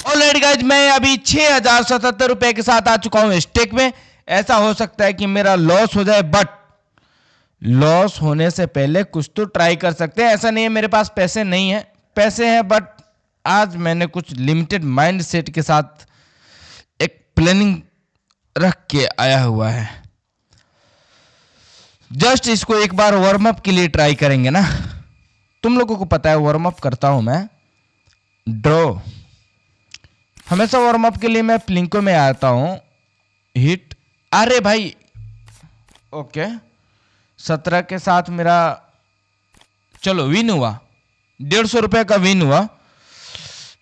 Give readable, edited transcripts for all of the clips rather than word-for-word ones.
Alright guys, मैं अभी 6077 रुपए के साथ आ चुका हूं स्टेक में। ऐसा हो सकता है कि मेरा लॉस हो जाए, बट लॉस होने से पहले कुछ तो ट्राई कर सकते हैं। ऐसा नहीं है मेरे पास पैसे नहीं है, पैसे हैं, बट आज मैंने कुछ लिमिटेड माइंड सेट के साथ एक प्लानिंग रख के आया हुआ है। जस्ट इसको एक बार वार्म अप के लिए ट्राई करेंगे ना। तुम लोगों को पता है वार्म अप करता हूं मैं ड्रॉ। हमेशा वार्म अप के लिए मैं प्लिंको में आता हूं। हिट, अरे भाई ओके 17 के साथ मेरा चलो विन हुआ, 150 रुपए का विन हुआ।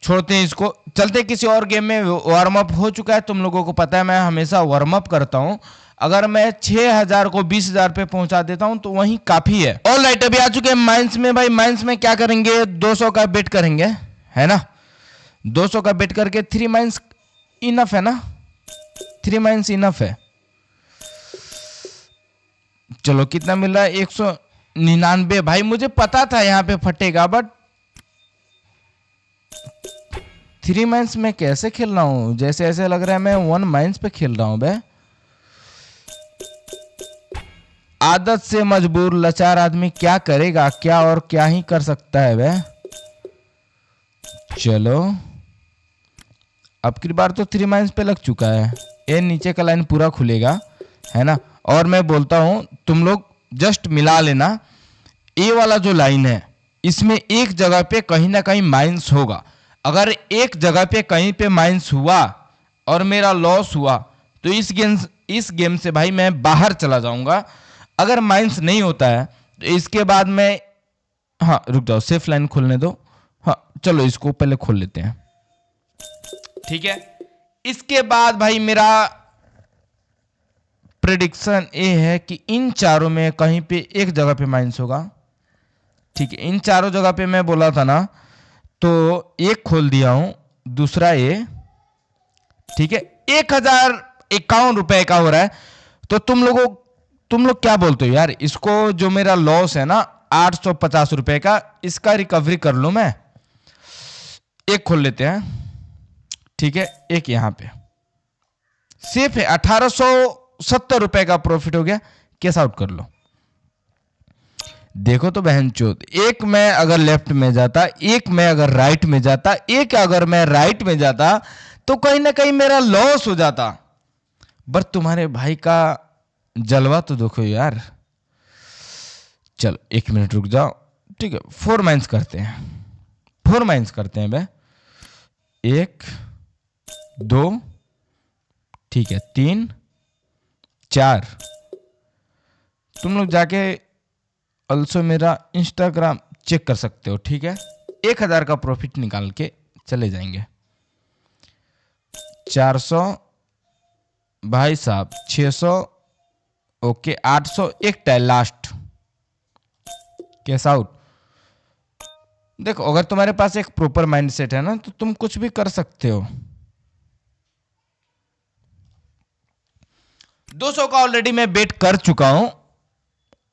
छोड़ते हैं इसको, चलते किसी और गेम में। वार्म अप हो चुका है, तुम लोगों को पता है मैं हमेशा वार्म अप करता हूं। अगर मैं 6000 को 20,000 पे पहुंचा देता हूं तो वही काफी है। ऑलराइट, अभी आ चुके हैं माइंस में। भाई माइंस में क्या करेंगे, 200 का बेट करेंगे, है ना। 200 का बेट करके 3 माइंस इनफ है ना, 3 माइंस इनफ है। चलो कितना मिल रहा है, 199। भाई मुझे पता था यहां पे फटेगा, बट 3 माइंस में कैसे खेल रहा हूं, जैसे ऐसे लग रहा है मैं 1 माइंस पे खेल रहा हूं बे। आदत से मजबूर लाचार आदमी क्या करेगा, क्या और क्या ही कर सकता है बे। चलो अब की बार तो 3 माइंस पे लग चुका है, ये नीचे का लाइन पूरा खुलेगा, है ना। और मैं बोलता हूं तुम लोग जस्ट मिला लेना, ये वाला जो लाइन है इसमें एक जगह पे कहीं ना कहीं माइंस होगा। अगर एक जगह पे कहीं पे माइंस हुआ और मेरा लॉस हुआ तो इस गेम से भाई मैं बाहर चला जाऊंगा। अगर माइंस नहीं होता है तो इसके बाद मैं, हाँ रुक जाओ, सेफ लाइन खोलने दो। हाँ चलो इसको पहले खोल लेते हैं, ठीक है। इसके बाद भाई मेरा प्रेडिक्शन ये है कि इन चारों में कहीं पे एक जगह पे माइंस होगा, ठीक है। इन चारों जगह पे मैं बोला था ना, तो एक खोल दिया हूं, दूसरा ये, ठीक है। 1051 रुपए का हो रहा है। तो तुम लोग क्या बोलते हो यार, इसको जो मेरा लॉस है ना 850 रुपए का, इसका रिकवरी कर लूं मैं। एक खोल लेते हैं, ठीक है। एक यहां पे सेफ है, 1870 रुपए का प्रॉफिट हो गया। कैश आउट कर लो। देखो तो बहन चोद, एक मैं अगर लेफ्ट में जाता, एक मैं अगर राइट में जाता, एक अगर मैं राइट में जाता तो कहीं ना कहीं मेरा लॉस हो जाता। बट तुम्हारे भाई का जलवा तो देखो यार। चलो 1 मिनट रुक जाओ, ठीक है। 4 माइंस करते हैं, 4 माइंस करते हैं बे। 1 2, ठीक है, 3 4। तुम लोग जाके ऑल्सो मेरा इंस्टाग्राम चेक कर सकते हो, ठीक है। 1000 का प्रॉफिट निकाल के चले जाएंगे। 400 भाई साहब, 600 ओके, 800 एक टाइल लास्ट, कैश आउट। देखो अगर तुम्हारे पास एक प्रॉपर माइंडसेट है ना तो तुम कुछ भी कर सकते हो। 200 का ऑलरेडी मैं बेट कर चुका हूं,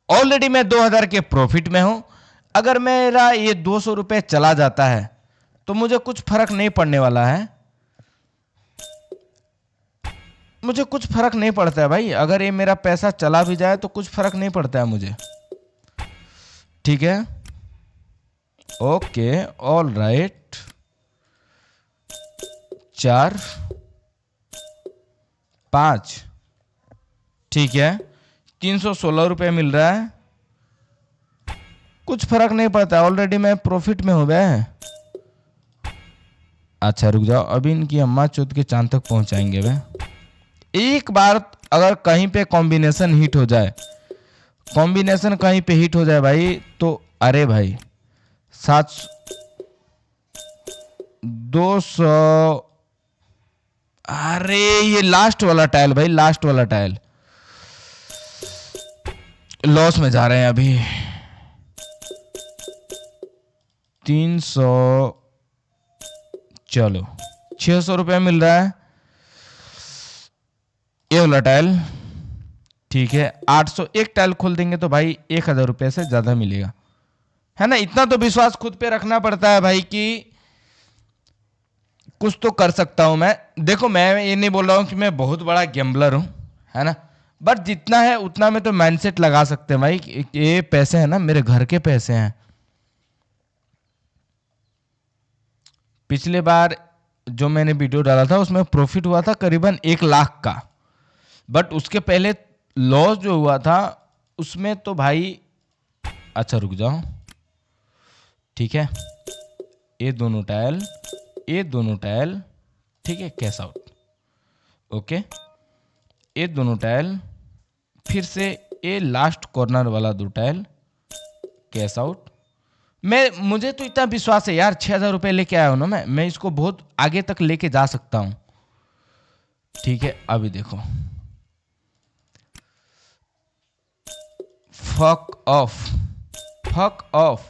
ऑलरेडी मैं 2000 के प्रॉफिट में हूं। अगर मेरा ये 200 रुपए चला जाता है तो मुझे कुछ फर्क नहीं पड़ने वाला है, मुझे कुछ फर्क नहीं पड़ता है भाई। अगर ये मेरा पैसा चला भी जाए तो कुछ फर्क नहीं पड़ता है मुझे, ठीक है। ओके ऑल राइट, 4 5, ठीक है। 316 रुपए मिल रहा है, कुछ फर्क नहीं पड़ता, ऑलरेडी मैं प्रॉफिट में हो गया है। अच्छा रुक जाओ, अभी इनकी अम्मा चौथ के चांद तक पहुंचाएंगे वे। एक बार अगर कहीं पे कॉम्बिनेशन हिट हो जाए, कॉम्बिनेशन कहीं पे हिट हो जाए भाई, तो अरे भाई 700 200, अरे ये लास्ट वाला टाइल भाई, लास्ट वाला टाइल, लॉस में जा रहे हैं अभी। 300, चलो 600 रुपए मिल रहा है ये वाला टाइल, ठीक है। 800 एक टाइल खोल देंगे तो भाई 1000 रुपए से ज्यादा मिलेगा, है ना। इतना तो विश्वास खुद पे रखना पड़ता है भाई कि कुछ तो कर सकता हूं मैं। देखो मैं ये नहीं बोल रहा हूं कि मैं बहुत बड़ा गैम्बलर हूं, है ना, बट जितना है उतना में तो माइंडसेट लगा सकते हैं भाई ये पैसे हैं ना, मेरे घर के पैसे हैं। पिछले बार जो मैंने वीडियो डाला था उसमें प्रॉफिट हुआ था करीबन 1 लाख का, बट उसके पहले लॉस जो हुआ था उसमें तो भाई, अच्छा रुक जाओ, ठीक है, ये दोनों टाइल, ये दोनों टाइल, ठीक है, कैश आउट, ओके, ये दोनों टाइल, फिर से ये लास्ट कॉर्नर वाला 2 टाइल, कैश आउट। मुझे तो इतना विश्वास है यार, 6,000 रुपये लेके आया हूं ना मैं इसको बहुत आगे तक लेके जा सकता हूं। ठीक है, अभी देखो, फक ऑफ, फक ऑफ।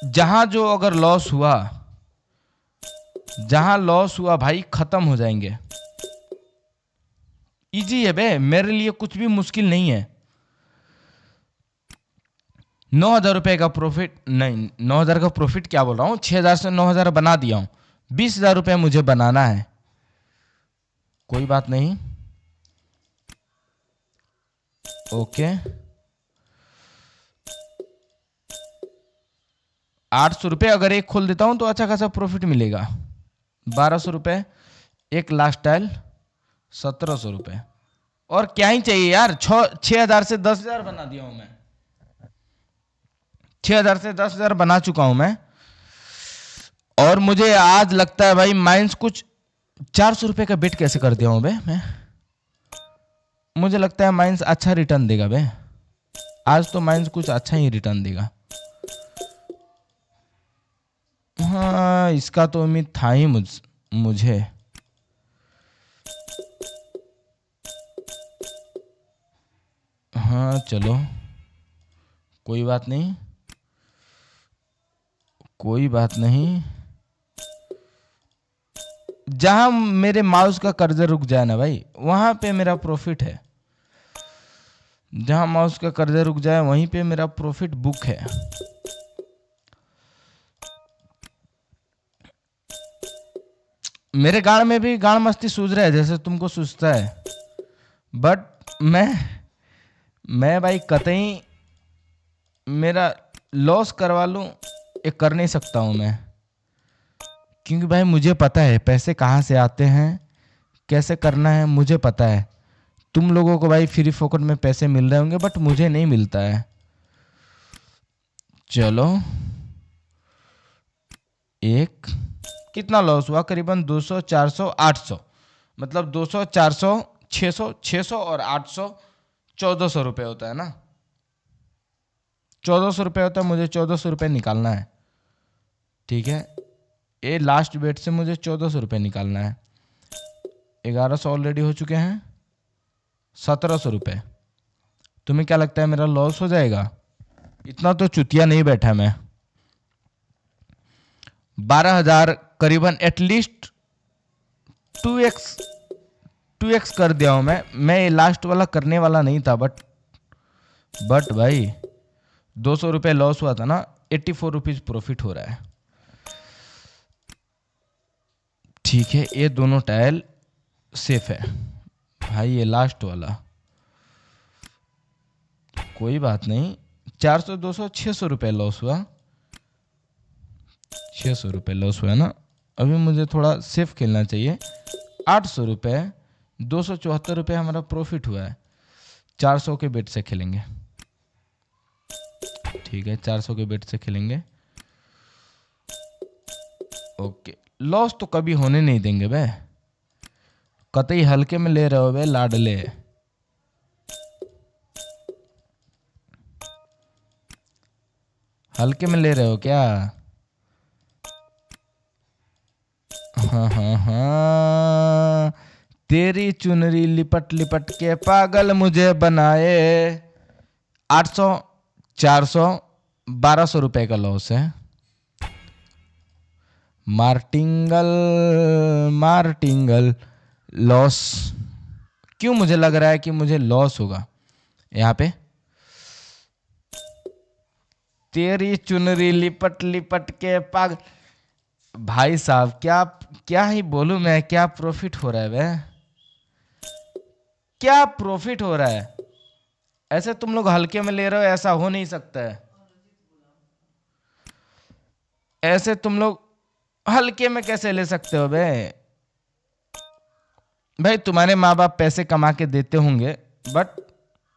जहां जो अगर लॉस हुआ, जहां लॉस हुआ भाई खत्म हो जाएंगे। इजी है बे, मेरे लिए कुछ भी मुश्किल नहीं है। 9,000 रुपए का प्रॉफिट, नहीं 9,000 का प्रॉफिट क्या बोल रहा हूं, 6,000 से 9,000 बना दिया हूं, 20,000 रुपए मुझे बनाना है। कोई बात नहीं, ओके, 800 रुपये अगर एक खोल देता हूं तो अच्छा खासा प्रॉफिट मिलेगा। 1,200 रुपये, एक लास्ट टाइल, 1,700 रुपये, और क्या ही चाहिए यार। 6,000 से 10,000 बना दिया हूं मैं, 6,000 से 10,000 बना चुका हूं मैं। और मुझे आज लगता है भाई माइंस कुछ 400 रुपये का बेट कैसे कर दिया हूं बे मैं। मुझे लगता है माइंस अच्छा रिटर्न देगा बे, आज तो माइंस कुछ अच्छा ही रिटर्न देगा। हाँ, इसका तो उम्मीद था ही मुझे। हाँ चलो, कोई बात नहीं, कोई बात नहीं। जहां मेरे माउस का कर्सर रुक जाए ना भाई, वहां पे मेरा प्रॉफिट है। जहां माउस का कर्सर रुक जाए वहीं पे मेरा प्रॉफिट बुक है। मेरे गाड़ में भी गाड़ मस्ती सूझ रहा है जैसे तुमको सूझता है, बट मैं भाई कतई मेरा लॉस करवा लूं, ये कर नहीं सकता हूं मैं, क्योंकि भाई मुझे पता है पैसे कहाँ से आते हैं, कैसे करना है मुझे पता है। तुम लोगों को भाई फ्री फोकट में पैसे मिल रहे होंगे बट मुझे नहीं मिलता है। चलो, एक कितना लॉस हुआ, करीबन 200, 400, 800, मतलब 200, 400, 600, 600 और 800, 1,400 रुपये होता है ना, 1,400 रुपये होता है। मुझे 1,400 रुपये निकालना है, ठीक है, ये लास्ट बेट से मुझे 1,400 रुपये निकालना है। 1,100 ऑलरेडी हो चुके हैं, 1,700 रुपये। तुम्हें क्या लगता है मेरा लॉस हो जाएगा? इतना तो चुतिया नहीं बैठा मैं। 12,000 करीबन एटलीस्ट 2x कर दिया हूं मैं ये लास्ट वाला करने वाला नहीं था, बट भाई 200 रुपये लॉस हुआ था ना, 84 रुपीज प्रॉफिट हो रहा है। ठीक है, ये दोनों टाइल सेफ है भाई, ये लास्ट वाला कोई बात नहीं। 400, 200, 600 रुपये लॉस हुआ, 600 रुपये लॉस हुआ ना। अभी मुझे थोड़ा सेफ खेलना चाहिए। 800 रुपये, 274 रुपये हमारा प्रॉफिट हुआ है। 400 के बेट से खेलेंगे, ठीक है, 400 के बेट से खेलेंगे, ओके। लॉस तो कभी होने नहीं देंगे बे, कतई हल्के में ले रहे हो बे लाडले। हल्के में ले रहे हो क्या? हाँ हाँ हाँ, तेरी चुनरी लिपट लिपट के पागल मुझे बनाए। 800, 400, 1,200 रुपए का लॉस है। मार्टिंगल मार्टिंगल लॉस, क्यों मुझे लग रहा है कि मुझे लॉस होगा यहाँ पे। तेरी चुनरी लिपट लिपट के पागल, भाई साहब क्या क्या ही बोलूं मैं, क्या प्रॉफिट हो रहा है बे, क्या प्रॉफिट हो रहा है। ऐसे तुम लोग हल्के में ले रहे हो, ऐसा हो नहीं सकता है। ऐसे तुम लोग हल्के में कैसे ले सकते हो बे। भाई तुम्हारे माँ बाप पैसे कमा के देते होंगे, बट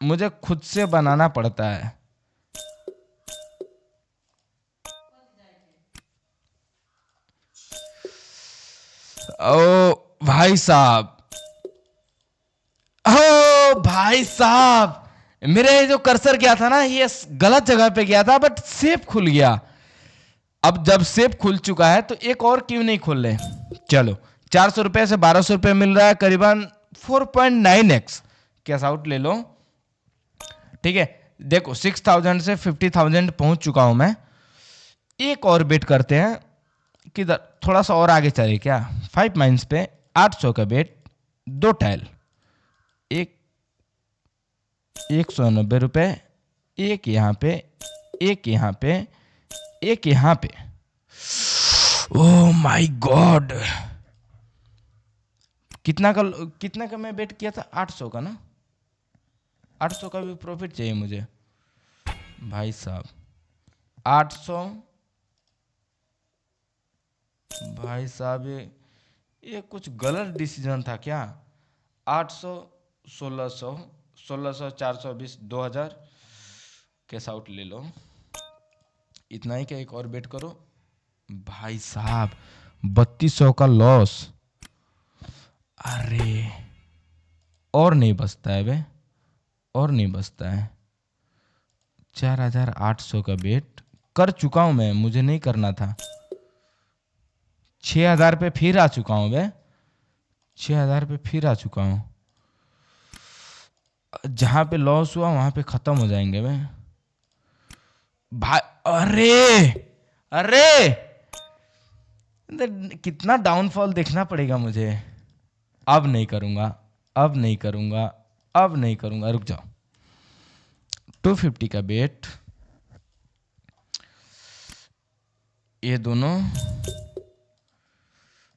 मुझे खुद से बनाना पड़ता है। ओ भाई साहब, ओ भाई साहब, मेरे जो कर्सर गया था ना, ये गलत जगह पे गया था, बट सेफ खुल गया। अब जब सेफ खुल चुका है तो एक और क्यों नहीं खोल ले। चलो 400 रुपए से 1200 रुपए मिल रहा है, करीबन 4.9x कैश आउट ले लो। ठीक है, देखो 6000 से 50,000 पहुंच चुका हूं मैं। एक और बेट करते हैं, किधर थोड़ा सा और आगे चले क्या। 5 माइंस पे 800 का बेट, 2 टाइल, एक 190 रुपए, एक यहाँ पे, एक यहाँ पे, एक यहाँ पे। ओह माय गॉड, कितना का मैं बेट किया था, 800 का ना, 800 का भी प्रॉफिट चाहिए मुझे भाई साहब। 800 भाई साहब, ये कुछ गलत डिसीजन था क्या। 800, 1600, 1600, 420, 2000 कैश आउट ले लो। इतना ही क्या, एक और बेट करो भाई साहब। 3200 का लॉस, अरे और नहीं बचता है बे, और नहीं बचता है। 4800 का बेट कर चुका हूं मैं, मुझे नहीं करना था। 6000 पे फिर आ चुका हूं बे, 6000 पे फिर आ चुका हूं। जहां पे लॉस हुआ वहां पे खत्म हो जाएंगे बे भाई। अरे अरे, कितना डाउनफॉल देखना पड़ेगा मुझे। अब नहीं करूंगा, अब नहीं करूंगा, अब नहीं करूंगा, रुक जाओ। 250 का बेट, ये दोनों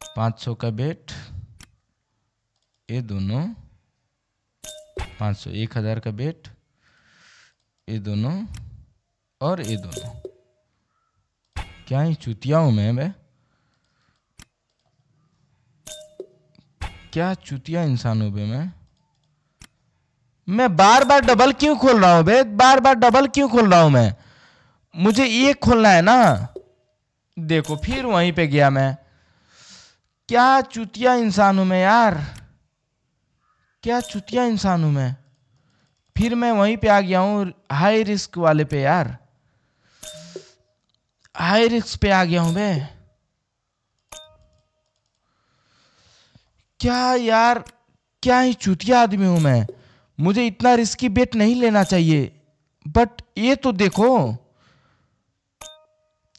500 का बेट, ये दोनों 500, 1000 का बेट, ये दोनों और ये दोनों। क्या ही चुतिया हूं मैं क्या चुतिया इंसान हूं बे मैं बार बार डबल क्यों खोल रहा हूं बे, बार बार डबल क्यों खोल रहा हूं मैं। मुझे एक खोलना है ना। देखो फिर वहीं पे गया मैं। क्या चुतिया इंसान हूं मैं यार, क्या चुतिया इंसान हूं मैं। फिर मैं वहीं पे आ गया हूं, हाई रिस्क वाले पे यार, हाई रिस्क पे आ गया हूं मैं। क्या यार, क्या ही चुतिया आदमी हूं मैं। मुझे इतना रिस्की बेट नहीं लेना चाहिए, बट ये तो देखो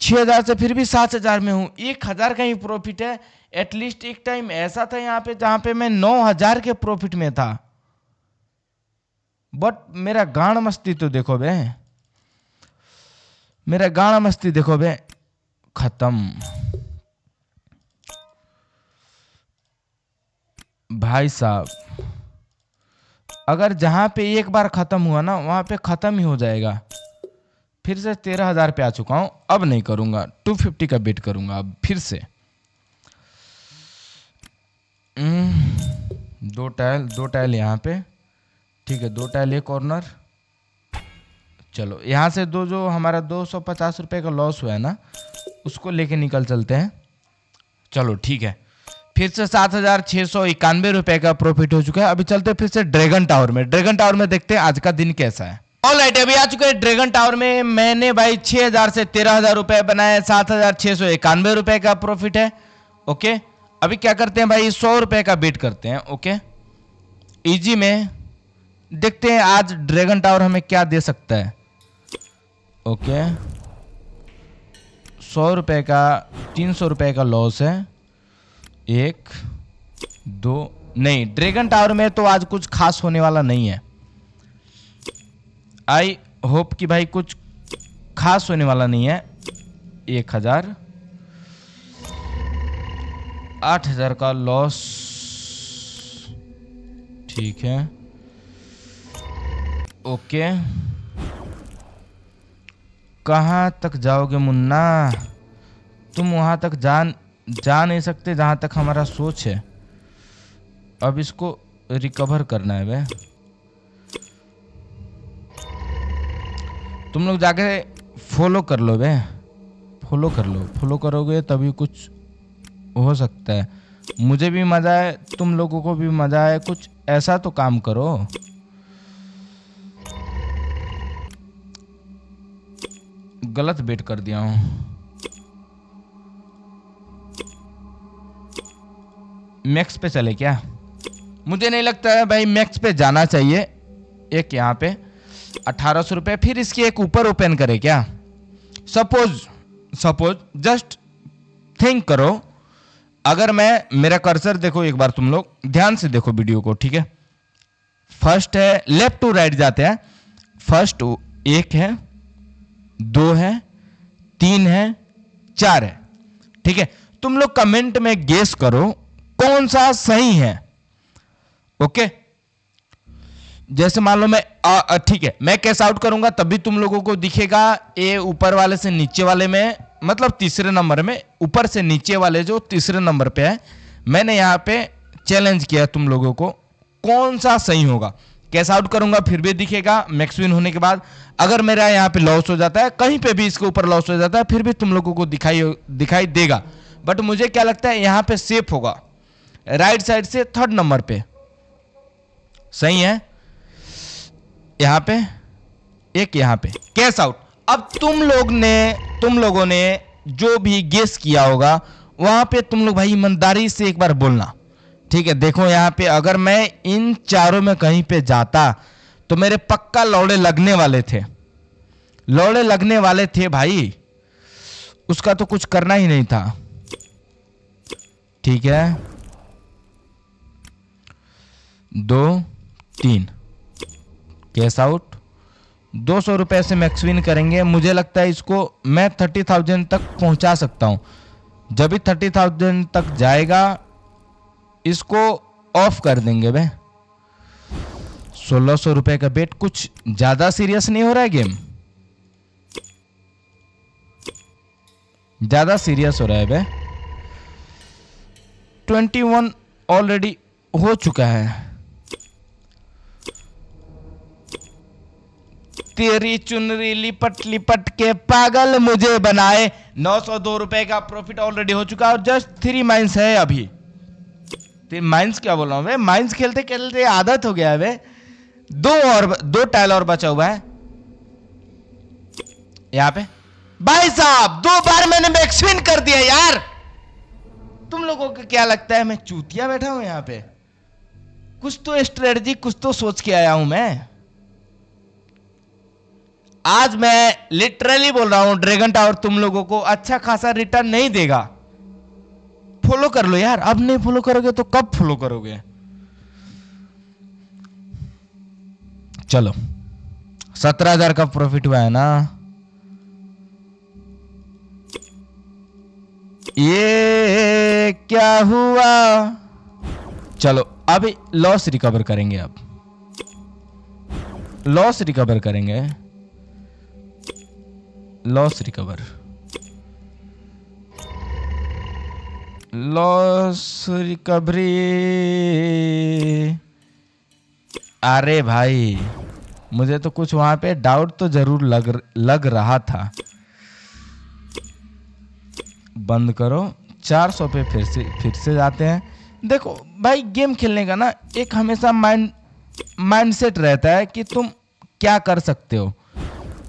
6000 से फिर भी 7000 में हूं, 1000 का ही प्रॉफिट है। एटलीस्ट एक टाइम ऐसा था यहाँ पे जहां पे मैं 9000 के प्रॉफिट में था, बट मेरा गांड मस्ती तो देखो बे, मेरा गांड मस्ती देखो बे, खत्म भाई साहब। अगर जहां पे एक बार खत्म हुआ ना, वहां पे खत्म ही हो जाएगा। फिर से 13000 पे आ चुका हूं, अब नहीं करूंगा। 250 का बेट करूंगा अब फिर से। दो टाइल यहाँ पे, ठीक है, 2 टाइल, एक कॉर्नर। चलो यहाँ से दो, जो हमारा 250 रुपए का लॉस हुआ है ना, उसको लेके निकल चलते हैं। चलो ठीक है, फिर से 7691 रुपए का प्रॉफिट हो चुका है। अभी चलते हैं फिर से ड्रैगन टावर में। ड्रैगन टावर में देखते हैं आज का दिन कैसा है। ऑलराइट, अभी आ चुके हैं ड्रैगन टावर में। मैंने भाई 6000 से 13000 रुपए बनाए, 7691 रुपए का प्रॉफिट है। ओके, अभी क्या करते हैं भाई, 100 रुपए का बेट करते हैं। ओके, इजी में देखते हैं आज ड्रैगन टावर हमें क्या दे सकता है। ओके, 100 रुपए का 300 रुपए का लॉस है। 1 2, नहीं, ड्रैगन टावर में तो आज कुछ खास होने वाला नहीं है। आई होप कि भाई कुछ खास होने वाला नहीं है। 1000, 8,000 का लॉस। ठीक है, ओके। कहाँ तक जाओगे मुन्ना? तुम वहां तक जा नहीं सकते जहां तक हमारा सोच है। अब इसको रिकवर करना है बे। तुम लोग जाके फॉलो कर लो बे, फॉलो कर लो। फॉलो करोगे तभी कुछ हो सकता है। मुझे भी मजा है, तुम लोगों को भी मजा है। कुछ ऐसा तो काम करो। गलत बेट कर दिया हूं। मैक्स पे चले क्या? मुझे नहीं लगता है भाई मैक्स पे जाना चाहिए। एक यहाँ पे 1800 रुपये, फिर इसकी एक ऊपर ओपन करे क्या? सपोज जस्ट थिंक करो, अगर मेरा कर्सर देखो एक बार, तुम लोग ध्यान से देखो वीडियो को, ठीक है? फर्स्ट है, लेफ्ट टू राइट जाते हैं। फर्स्ट 1 है, 2 है, 3 है, 4 है, ठीक है? तुम लोग कमेंट में गेस करो कौन सा सही है। ओके, जैसे मान लो मैं ठीक है, मैं कैश आउट करूंगा तभी तुम लोगों को दिखेगा। ए ऊपर वाले से नीचे वाले में, मतलब तीसरे नंबर में, ऊपर से नीचे वाले जो तीसरे नंबर पे है, मैंने यहां पे चैलेंज किया तुम लोगों को कौन सा सही होगा। कैश आउट करूंगा फिर भी दिखेगा मैक्स विन होने के बाद। अगर मेरा यहां पे लॉस हो जाता है, कहीं पे भी इसके ऊपर लॉस हो जाता है, फिर भी तुम लोगों को दिखाई देगा। बट मुझे क्या लगता है यहां पे सेफ होगा, राइट साइड से 3rd नंबर पे सही है। यहां पे एक, यहां पे कैश आउट। अब तुम लोगों ने जो भी गेस किया होगा वहां पे तुम लोग भाई ईमानदारी से एक बार बोलना, ठीक है? देखो यहां पे अगर मैं इन चारों में कहीं पे जाता तो मेरे पक्का लौड़े लगने वाले थे भाई, उसका तो कुछ करना ही नहीं था, ठीक है? 2 3 कैश आउट। 200 रुपए से मैक्स विन करेंगे। मुझे लगता है इसको मैं 30,000 तक पहुंचा सकता हूं। जब भी 30,000 तक जाएगा इसको ऑफ कर देंगे बे। 1600 रुपए का बेट, कुछ ज्यादा सीरियस नहीं हो रहा है गेम? ज्यादा सीरियस हो रहा है बे। 21 ऑलरेडी हो चुका है। तेरी चुनरी लिपट लिपट के पागल मुझे बनाए। 902 रुपए का प्रॉफिट ऑलरेडी हो चुका है और जस्ट 3 माइंस है अभी। 3 माइंस क्या बोल रहा हूं, माइंस खेलते खेलते आदत हो गया है वे। 2 टाइल और बचा हुआ है यहां पे। भाई साहब 2 बार मैंने मैक्स विन कर दिया यार। तुम लोगों को क्या लगता है मैं चूतिया बैठा हूं यहां पे? कुछ तो स्ट्रेटजी, कुछ तो सोच के आया हूं मैं। आज मैं लिटरली बोल रहा हूं, ड्रैगन टावर तुम लोगों को अच्छा खासा रिटर्न नहीं देगा। फॉलो कर लो यार, अब नहीं फॉलो करोगे तो कब फॉलो करोगे? चलो 17,000 का प्रॉफिट हुआ है ना। ये क्या हुआ? चलो अभी लॉस रिकवर करेंगे। अब लॉस रिकवर करेंगे, लॉस रिकवर, लॉस रिकवरी। अरे भाई मुझे तो कुछ वहां पे डाउट तो जरूर लग रहा था। बंद करो। 400 पे फिर से जाते हैं। देखो भाई गेम खेलने का ना एक हमेशा माइंडसेट रहता है कि तुम क्या कर सकते हो।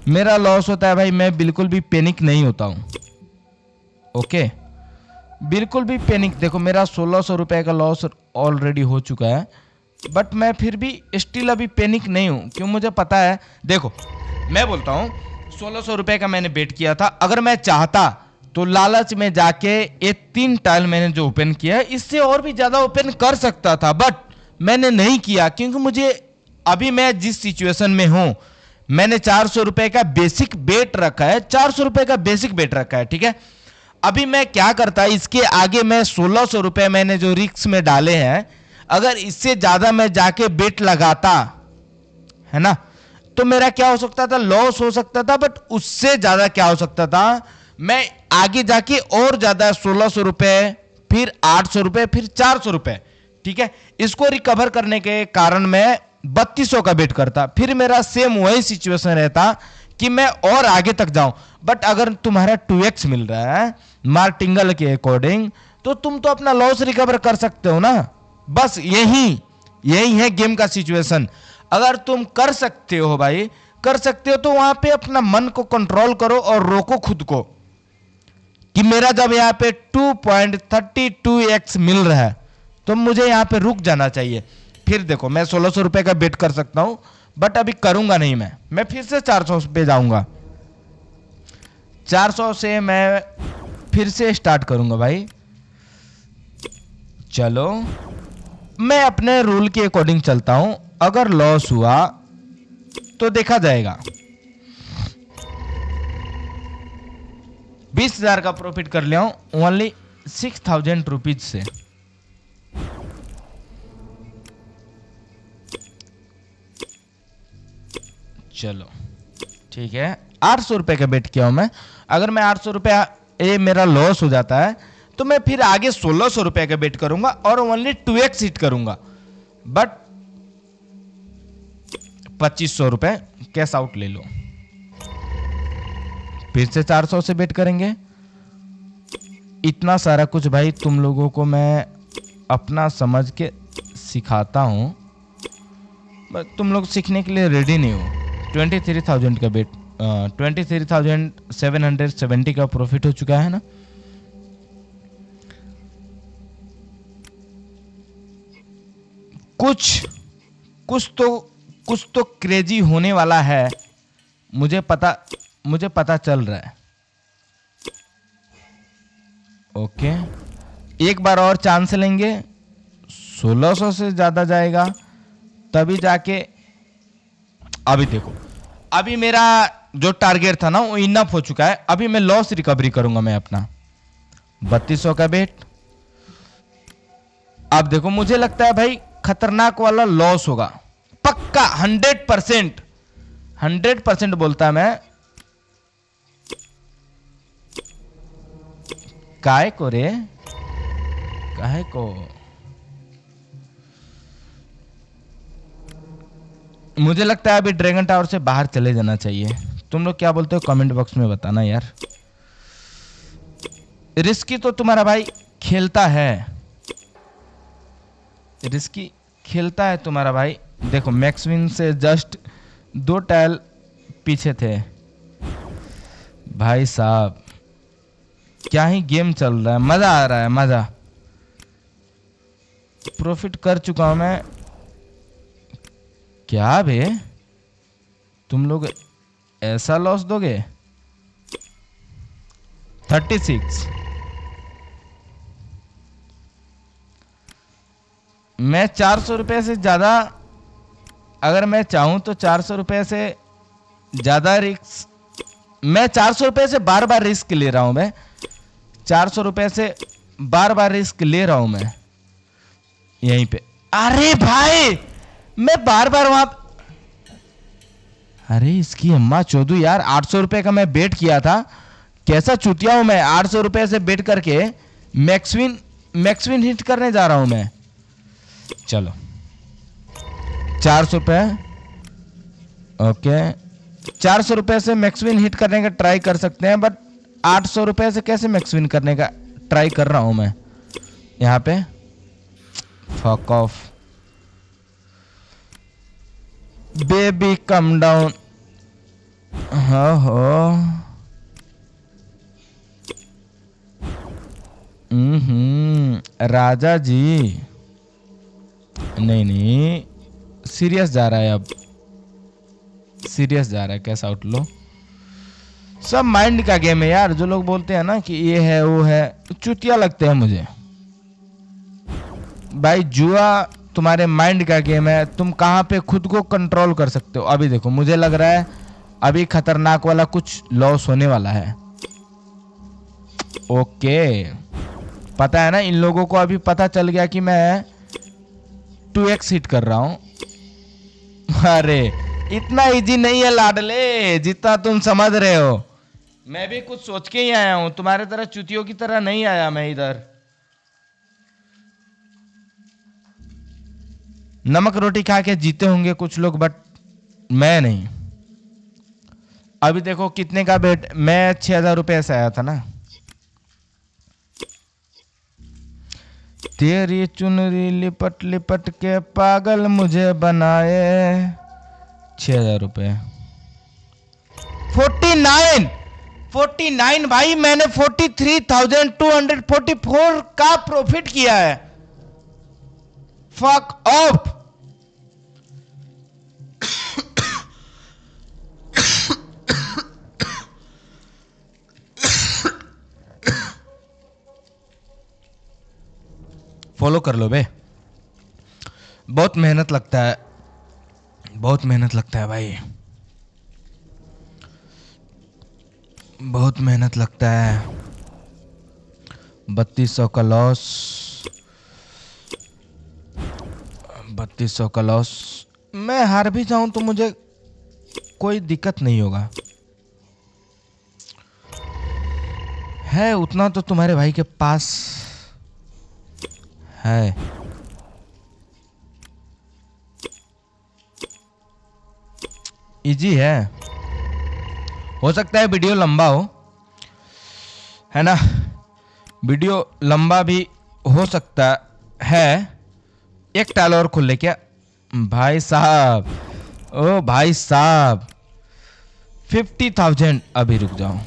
मेरा लॉस होता है भाई, मैं बिल्कुल भी पैनिक नहीं होता हूं। ओके, बिल्कुल भी पैनिक। देखो मेरा 1600 रुपए का लॉस ऑलरेडी हो चुका है, बट मैं फिर भी स्टिल अभी पैनिक नहीं हूं, क्यों? मुझे पता है। देखो मैं बोलता हूं 1600 रुपए का मैंने बेट किया था। अगर मैं चाहता तो लालच में जाके ये 3 टाइल मैंने जो ओपन किया है इससे और भी ज्यादा ओपन कर सकता था, बट मैंने नहीं किया क्योंकि मुझे अभी मैं जिस सिचुएशन में हूं, मैंने 400 रुपए का बेसिक बेट रखा है। 400 रुपए का बेसिक बेट रखा है, ठीक है? अभी मैं क्या करता, इसके आगे मैं 1600 रुपए मैंने जो रिस्क में डाले हैं, अगर इससे ज्यादा मैं जाके बेट लगाता है ना, तो मेरा क्या हो सकता था, लॉस हो सकता था। बट उससे ज्यादा क्या हो सकता था, मैं आगे जाके और ज्यादा 1600 रुपए, फिर 800 रुपए, फिर 400 रुपए, ठीक है, इसको रिकवर करने के कारण मैं 3200 का बेट करता, फिर मेरा सेम वही सिचुएशन रहता कि मैं और आगे तक जाऊं। बट अगर तुम्हारा 2x मिल रहा है मार्टिंगल के अकॉर्डिंग, तो तुम तो अपना लॉस रिकवर कर सकते हो ना। बस यही है गेम का सिचुएशन। अगर तुम कर सकते हो भाई, कर सकते हो, तो वहां पे अपना मन को कंट्रोल करो और रोको खुद को कि मेरा जब यहां पे 2.32x मिल रहा है तो मुझे यहां पे रुक जाना चाहिए। फिर देखो, मैं 1600 रुपए का बेट कर सकता हूं, बट अभी करूंगा नहीं। मैं फिर से 400 पे जाऊंगा, 400 से मैं फिर से स्टार्ट करूंगा भाई। चलो, मैं अपने रूल के अकॉर्डिंग चलता हूं, अगर लॉस हुआ तो देखा जाएगा। 20,000 का प्रॉफिट कर लिया हूं ओनली 6,000 रुपीज से। चलो ठीक है, 800 रुपए का बेट किया हूं मैं। अगर मैं 800 रुपया ये मेरा लॉस हो जाता है तो मैं फिर आगे 1600 रुपए का बेट करूंगा और ओनली 2x हिट करूंगा। बट 2500 रुपए कैश आउट ले लो, फिर से 400 से बेट करेंगे। इतना सारा कुछ भाई तुम लोगों को मैं अपना समझ के सिखाता हूं, बट तुम लोग सीखने के लिए रेडी नहीं हो। 23,000 का बेट, 23,770 का प्रॉफिट हो चुका है ना। कुछ तो क्रेजी होने वाला है, मुझे पता चल रहा है। ओके, एक बार और चांस लेंगे, 1600 से ज्यादा जाएगा तभी जाके। अभी देखो, अभी मेरा जो टारगेट था ना वो इनफ हो चुका है। अभी मैं लॉस रिकवरी करूंगा मैं अपना 3200 का बेट। अब देखो, मुझे लगता है भाई खतरनाक वाला लॉस होगा पक्का, 100% बोलता मैं। काहे को रे, काहे को? मुझे लगता है अभी ड्रैगन टावर से बाहर चले जाना चाहिए। तुम लोग क्या बोलते हो कमेंट बॉक्स में बताना यार। रिस्की तो तुम्हारा भाई खेलता है, रिस्की खेलता है तुम्हारा भाई। देखो, मैक्सविन से जस्ट 2 टाइल पीछे थे भाई साहब। क्या ही गेम चल रहा है, मजा आ रहा है, मजा। प्रॉफिट कर चुका हूं मैं। क्या बे, तुम लोग ऐसा लॉस दोगे? 36। मैं 400 रुपए से ज्यादा, अगर मैं चाहूं तो 400 रुपए से ज्यादा रिस्क, मैं 400 रुपए से बार बार रिस्क ले रहा हूं। मैं 400 रुपए से बार बार रिस्क ले रहा हूं मैं यहीं पे। अरे भाई, मैं बार बार वहां, अरे इसकी अम्मा चौधू यार, 800 रुपए का मैं बेट किया था। कैसा चूतिया हूं मैं, 800 रुपए से बेट करके मैक्सविन हिट करने जा रहा हूं मैं। चलो 400 रुपए, ओके, 400 रुपए से मैक्सविन हिट करने का ट्राई कर सकते हैं। बट 800 रुपए से कैसे मैक्सविन करने का ट्राई कर रहा हूं मैं यहां पे। Fuck off baby, come down. हो राजा जी, नहीं सीरियस जा रहा है, अब सीरियस जा रहा है। कैसा आउट लो, सब माइंड का गेम है यार। जो लोग बोलते हैं ना कि ये है वो है, चुतिया लगते हैं मुझे भाई। जुआ तुम्हारे माइंड का गेम है, तुम कहां पे खुद को कंट्रोल कर सकते हो। अभी देखो, मुझे लग रहा है अभी खतरनाक वाला कुछ लॉस होने वाला है। ओके, पता है ना, इन लोगों को अभी पता चल गया कि मैं 2x हिट कर रहा हूं। अरे इतना इजी नहीं है लाडले जितना तुम समझ रहे हो। मैं भी कुछ सोच के ही आया हूं, तुम्हारे तरह चुतियों की तरह नहीं आया मैं इधर। नमक रोटी खा के जीते होंगे कुछ लोग, बट मैं नहीं। अभी देखो कितने का बेट, मैं 6,000 रुपये से आया था ना। तेरी चुनरी लिपट लिपट के पागल मुझे बनाए। 6,000 रुपये। 49 भाई, मैंने 43,244 का प्रॉफिट किया है। Fuck off. फॉलो कर लो बे, बहुत मेहनत लगता है, बहुत मेहनत लगता है भाई, बहुत मेहनत लगता है। 3200 का लॉस, 3200 का लॉस। मैं हार भी जाऊं तो मुझे कोई दिक्कत नहीं होगा, है उतना तो तुम्हारे भाई के पास है। इजी है, हो सकता है वीडियो लंबा हो, है ना, वीडियो लंबा भी हो सकता है। एक टाल और खुल ले क्या भाई साहब, ओ भाई साहब 50,000। अभी रुक जाओ,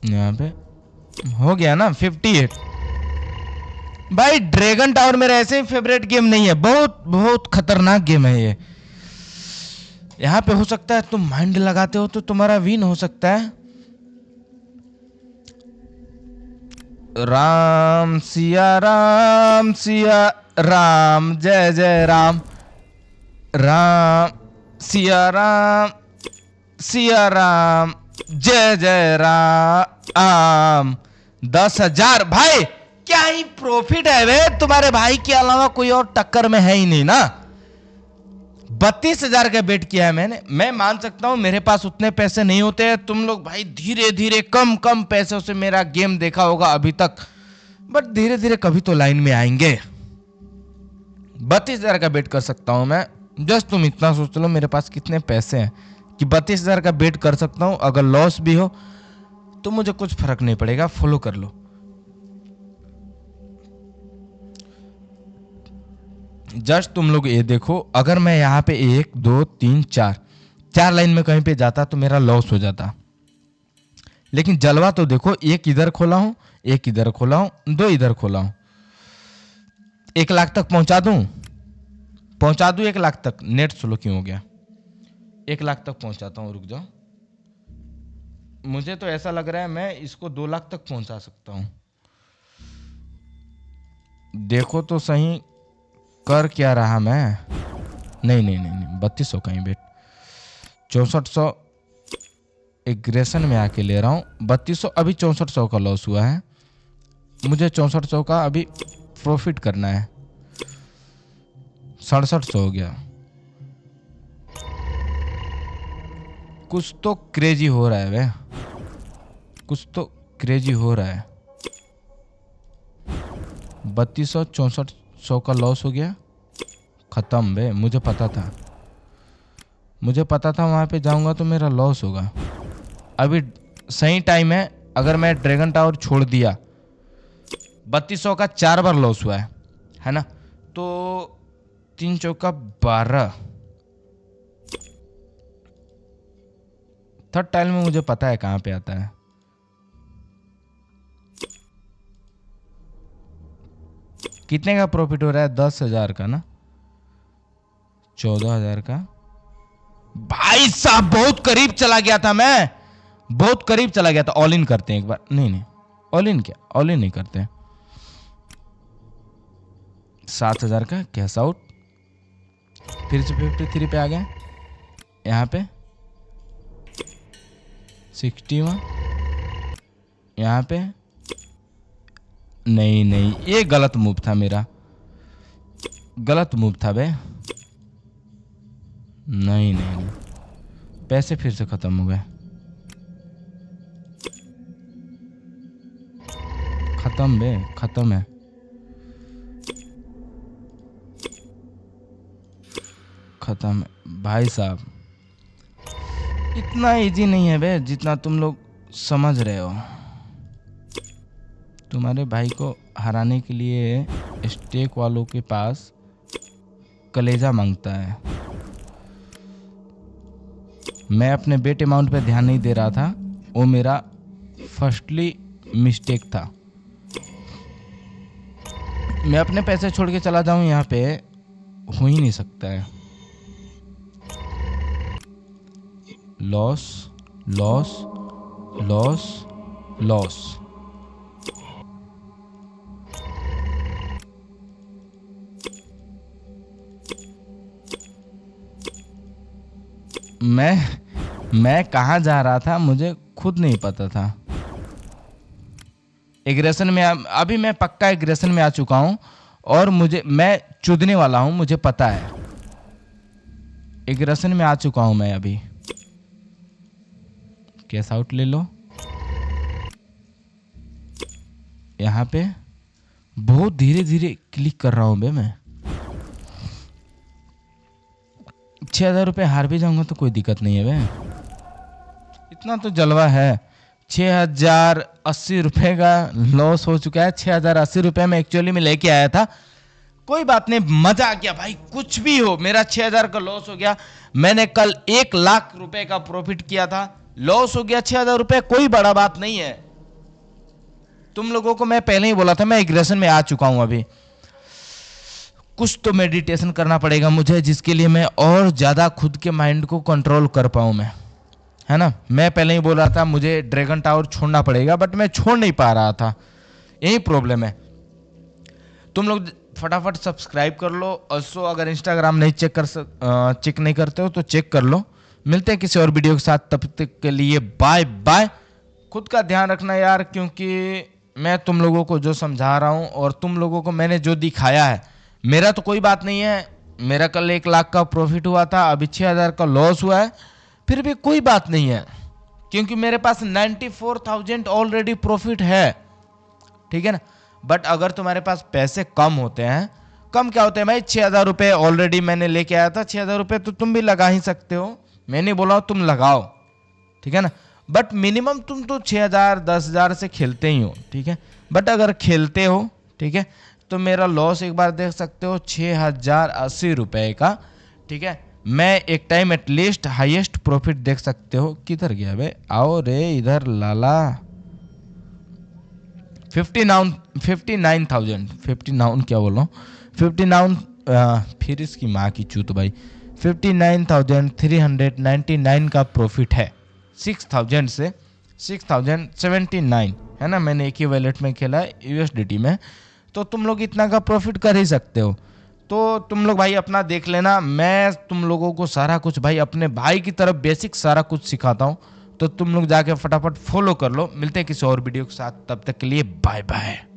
यहाँ पे हो गया ना 58। भाई ड्रैगन टावर मेरा ऐसे ही फेवरेट गेम नहीं है, बहुत बहुत खतरनाक गेम है ये। यहाँ पे हो सकता है तुम माइंड लगाते हो तो तुम्हारा विन हो सकता है। राम सिया राम, सिया राम, जय जय राम, राम सिया राम, सिया राम, जय जय राम। 10,000 भाई, क्या ही प्रॉफिट है वे, तुम्हारे भाई के अलावा कोई और टक्कर में है ही नहीं ना। 32,000 का बेट किया है मैंने। मैं मान सकता हूं मेरे पास उतने पैसे नहीं होते हैं, तुम लोग भाई धीरे धीरे कम कम पैसों से मेरा गेम देखा होगा अभी तक, बट धीरे धीरे कभी तो लाइन में आएंगे। 32,000 का बेट कर सकता हूं मैं। जस्ट तुम इतना सोच लो मेरे पास कितने पैसे हैं कि 32,000 का बेट कर सकता हूं। अगर लॉस भी हो तो मुझे कुछ फर्क नहीं पड़ेगा। फॉलो कर लो। जस्ट तुम लोग ये देखो, अगर मैं यहाँ पे 1 2 3 4 लाइन में कहीं पे जाता तो मेरा लॉस हो जाता, लेकिन जलवा तो देखो, एक इधर खोला हूं, एक इधर खोला हूं, 2 इधर खोला हूं। 1 लाख तक पहुंचा दूं 1 लाख तक। नेट स्लो क्यों हो गया? 1 लाख तक पहुंचाता हूं, रुक जाओ। मुझे तो ऐसा लग रहा है मैं इसको 2 लाख तक पहुंचा सकता हूं। देखो तो सही कर क्या रहा मैं। नहीं नहीं नहीं नहीं, 3200 का ही बेट, 6400 एग्रेशन में आके ले रहा हूं। 3200 अभी 6400 का लॉस हुआ है, मुझे 6400 का अभी प्रॉफिट करना है। 6700 हो गया। कुछ तो क्रेजी हो रहा है वे, कुछ तो क्रेजी हो रहा है। 3200 6400 का लॉस हो गया, खत्म बे। मुझे पता था, मुझे पता था वहां पे जाऊंगा तो मेरा लॉस होगा। अभी सही टाइम है। अगर मैं ड्रैगन टावर छोड़ दिया, 3200 का 4 बार लॉस हुआ है ना, तो 3 चौका 12। थर्ड टाइल में मुझे पता है कहां पे आता है। कितने का प्रॉफिट हो रहा है? 10,000 का ना, 14,000 का। भाई साहब बहुत करीब चला गया था मैं, बहुत करीब चला गया था। ऑल इन करते हैं एक बार। नहीं नहीं, ऑल इन क्या, ऑल इन नहीं करते हैं। 7,000 का कैश आउट, फिर से 53 पे आ गए। यहाँ पे 61 यहाँ पे नहीं नहीं, ये गलत मूव था मेरा, गलत मूव था बे। नहीं नहीं नहीं, पैसे फिर से खत्म हो गए, खत्म बे, खत्म है। खत्म है भाई साहब, इतना इजी नहीं है बे जितना तुम लोग समझ रहे हो। तुम्हारे भाई को हराने के लिए स्टेक वालों के पास कलेजा मांगता है। मैं अपने बेट अमाउंट पे ध्यान नहीं दे रहा था, वो मेरा फर्स्टली मिस्टेक था। मैं अपने पैसे छोड़ के चला जाऊं यहाँ पे, हो ही नहीं सकता है। Loss loss loss loss. मैं कहाँ जा रहा था मुझे खुद नहीं पता था। एग्रेशन में अभी मैं पक्का एग्रेशन में आ चुका हूं और मैं चुदने वाला हूं, मुझे पता है। एग्रेशन में आ चुका हूं मैं अभी। कैश आउट ले लो। यहाँ पे बहुत धीरे धीरे क्लिक कर रहा हूं बे मैं। 6,000 रुपये हार भी जाऊंगा तो कोई दिक्कत नहीं है बे, इतना तो जलवा है। 6,080 रुपये का लॉस हो चुका है। 6,080 रुपये में एक्चुअली में लेके आया था। कोई बात नहीं, मजा आ गया भाई, कुछ भी हो, मेरा 6,000 का लॉस हो गया। मैंने कल 1 लाख रुपए का प्रॉफिट किया था, लॉस हो गया 6,000 रुपये, कोई बड़ा बात नहीं है। तुम लोगों को मैं पहले ही बोला था, मैं एग्रेशन में आ चुका हूं अभी। कुछ तो मेडिटेशन करना पड़ेगा मुझे, जिसके लिए मैं और ज्यादा खुद के माइंड को कंट्रोल कर पाऊं मैं, है ना। मैं पहले ही बोल रहा था मुझे ड्रैगन टावर छोड़ना पड़ेगा, बट मैं छोड़ नहीं पा रहा था, यही प्रॉब्लम है। तुम लोग फटाफट सब्सक्राइब कर लो। ऑल्सो अगर इंस्टाग्राम नहीं चेक नहीं करते हो तो चेक कर लो। मिलते हैं किसी और वीडियो के साथ, तब तक के लिए बाय बाय। खुद का ध्यान रखना यार, क्योंकि मैं तुम लोगों को जो समझा रहा हूं और तुम लोगों को मैंने जो दिखाया है, मेरा तो कोई बात नहीं है। मेरा कल 1 लाख का प्रॉफिट हुआ था, अभी 6,000 का लॉस हुआ है, फिर भी कोई बात नहीं है, क्योंकि मेरे पास 94,000 ऑलरेडी प्रॉफिट है, ठीक है ना। बट अगर तुम्हारे पास पैसे कम होते हैं, कम क्या होते हैं भाई, 6,000 रुपये ऑलरेडी मैंने लेके आया था। 6,000 रुपये तो तुम भी लगा ही सकते हो, मैं नहीं बोला तुम लगाओ, ठीक है ना। बट मिनिमम तुम तो 6,000 10,000 से खेलते ही हो, ठीक है। बट अगर खेलते हो, ठीक है, तो मेरा लॉस एक बार देख सकते हो 6,080 रुपये का, ठीक है। मैं एक टाइम एटलीस्ट हाईएस्ट प्रॉफिट देख सकते हो। किधर गया बे, आओ रे इधर लाला। 59,000 क्या बोल रहा हूँ, 59 फिर इसकी माँ की चूत भाई, 59,399 का प्रॉफिट है। 6,000 से 6,079 है ना। मैंने एक ही वॉलेट में खेला है USDT में, तो तुम लोग इतना का प्रॉफिट कर ही सकते हो। तो तुम लोग भाई अपना देख लेना, मैं तुम लोगों को सारा कुछ भाई अपने भाई की तरफ बेसिक सारा कुछ सिखाता हूँ, तो तुम लोग जाके फटाफट फॉलो कर लो। मिलते हैं किसी और वीडियो के साथ, तब तक के लिए बाय बाय।